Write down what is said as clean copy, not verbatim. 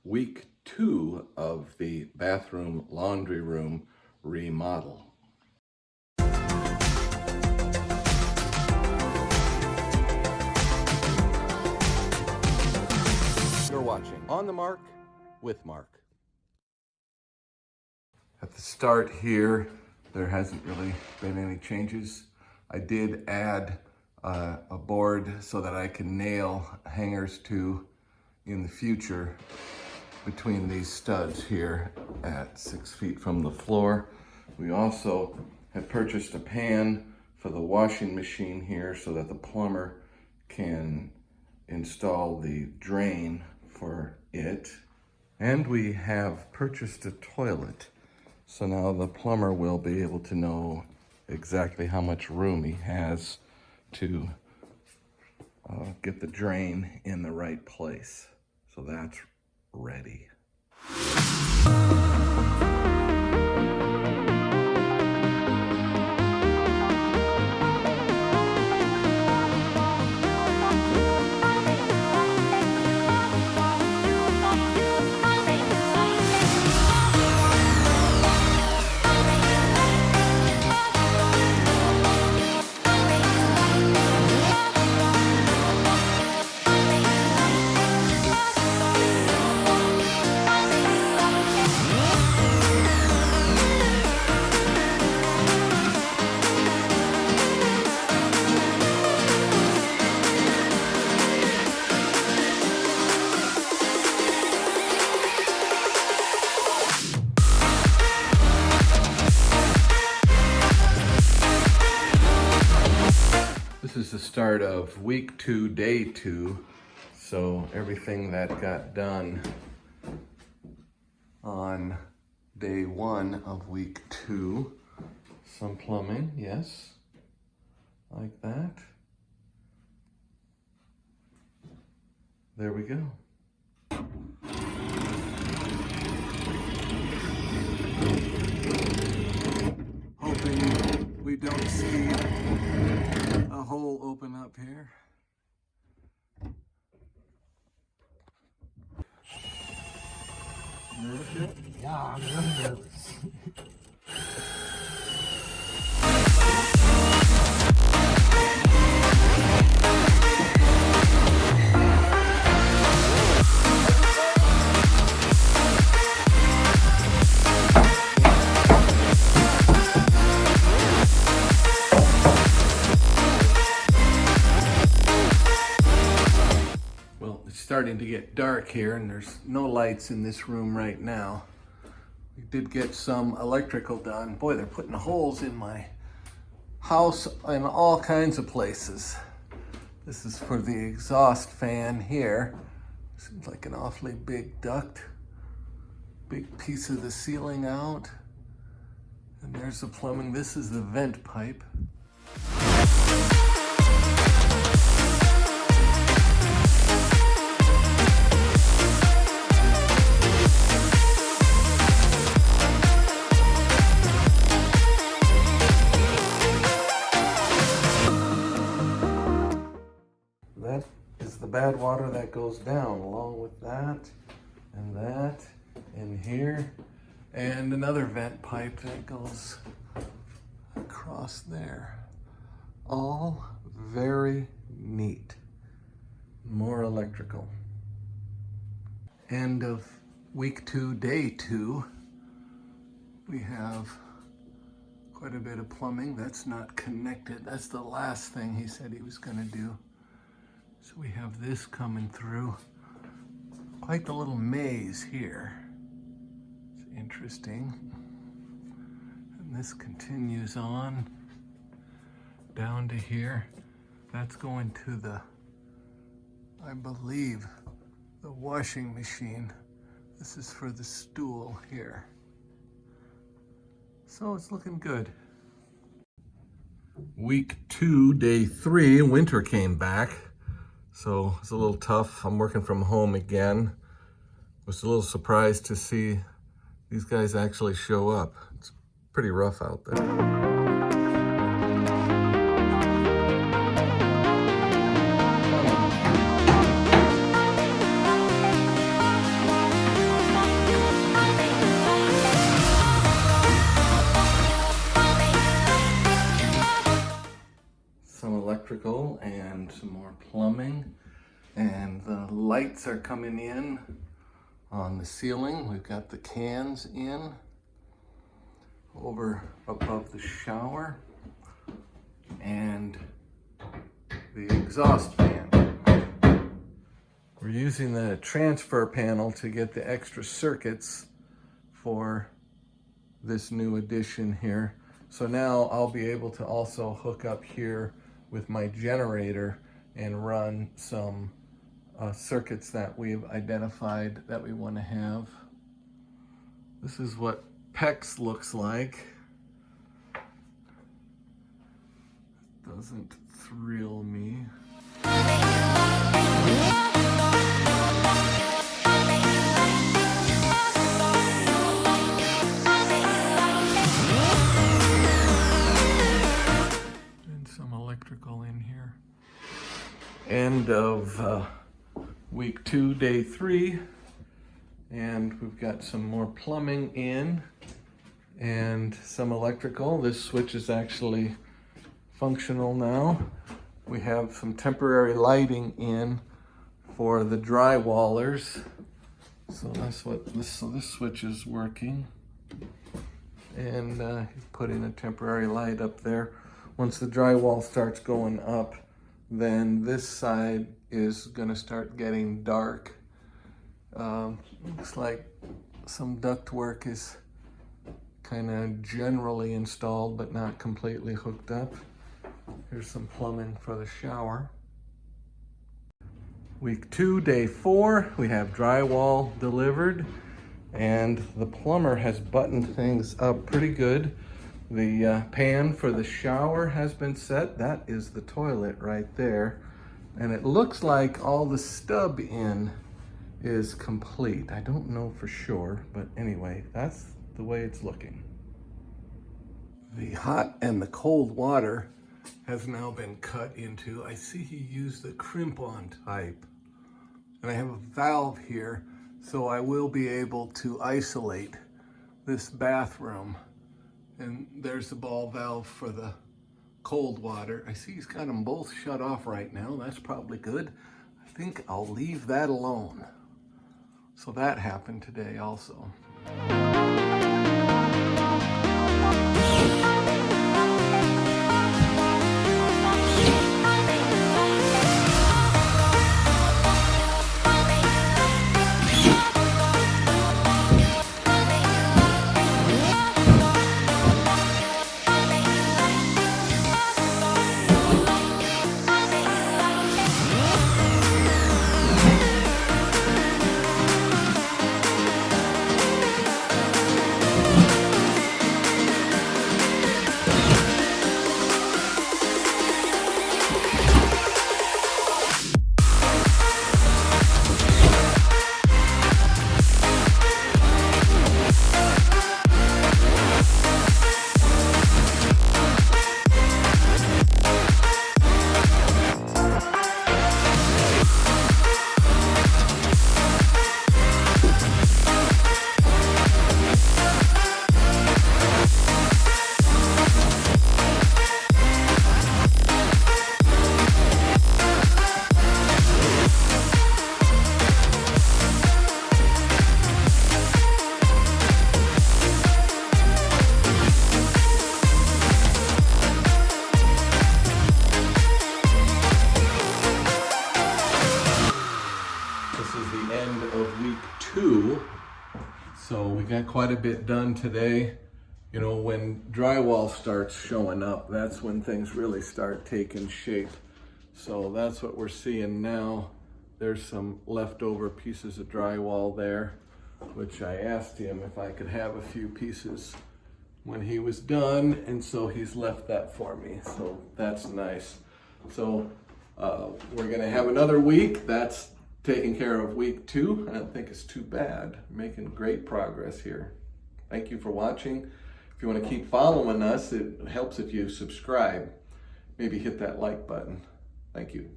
week 2 of the bathroom laundry room remodel. You're watching On the Mark with Mark. At the start here, there hasn't really been any changes. I did add a board so that I can nail hangers to in the future between these studs here at 6 feet from the floor. We also have purchased a pan for the washing machine here so that the plumber can install the drain for it. And we have purchased a toilet. So now the plumber will be able to know exactly how much room he has to get the drain in the right place. So that's ready. This is the start of week 2, day 2. So everything that got done on day 1 of week 2. Some plumbing, yes, like that. There we go. Hoping we don't see a hole open up here. Nervous yet? Yeah, I'm really nervous. Starting to get dark here, and there's no lights in this room right now. We did get some electrical done. Boy, they're putting holes in my house in all kinds of places. This is for the exhaust fan here. Seems like an awfully big duct. Big piece of the ceiling out. And there's the plumbing. This is the vent pipe. That is the bad water that goes down, along with that, and here, and another vent pipe that goes across there. All very neat. More electrical. End of week 2, day 2. We have quite a bit of plumbing. That's not connected. That's the last thing he said he was going to do. So we have this coming through. Quite the little maze here. It's interesting. And this continues on down to here. That's going to the, I believe, the washing machine. This is for the stool here. So it's looking good. Week 2, day 3, winter came back. So it's a little tough. I'm working from home again. Was a little surprised to see these guys actually show up. It's pretty rough out there. And the lights are coming in on the ceiling. We've got the cans in over above the shower and the exhaust fan. We're using the transfer panel to get the extra circuits for this new addition here. So now I'll be able to also hook up here with my generator and run some circuits that we've identified that we want to have. This is what PEX looks like. Doesn't thrill me. And some electrical in here. End of week 2, day 3. And we've got some more plumbing in and some electrical. This switch is actually functional now. We have some temporary lighting in for the drywallers. So that's what this switch is working. And put in a temporary light up there. Once the drywall starts going up, then this side is going to start getting dark. Looks like some ductwork is kind of generally installed but not completely hooked up. Here's some plumbing for the shower. Week 2, day 4, we have drywall delivered and the plumber has buttoned things up pretty good. The pan for the shower has been set. That is the toilet right there. And it looks like all the stub in is complete. I don't know for sure, but anyway, that's the way it's looking. The hot and the cold water has now been cut into. I see he used the crimp-on type. And I have a valve here, so I will be able to isolate this bathroom. And there's the ball valve for the cold water. I see he's got them both shut off right now. That's probably good. I think I'll leave that alone. So that happened today also. So we got quite a bit done today. You know, when drywall starts showing up, that's when things really start taking shape. So that's what we're seeing now. There's some leftover pieces of drywall there, which I asked him if I could have a few pieces when he was done, and so he's left that for me. So that's nice. So we're gonna have another week. That's taking care of week 2. I don't think it's too bad. Making great progress here. Thank you for watching. If you want to keep following us, it helps if you subscribe. Maybe hit that like button. Thank you.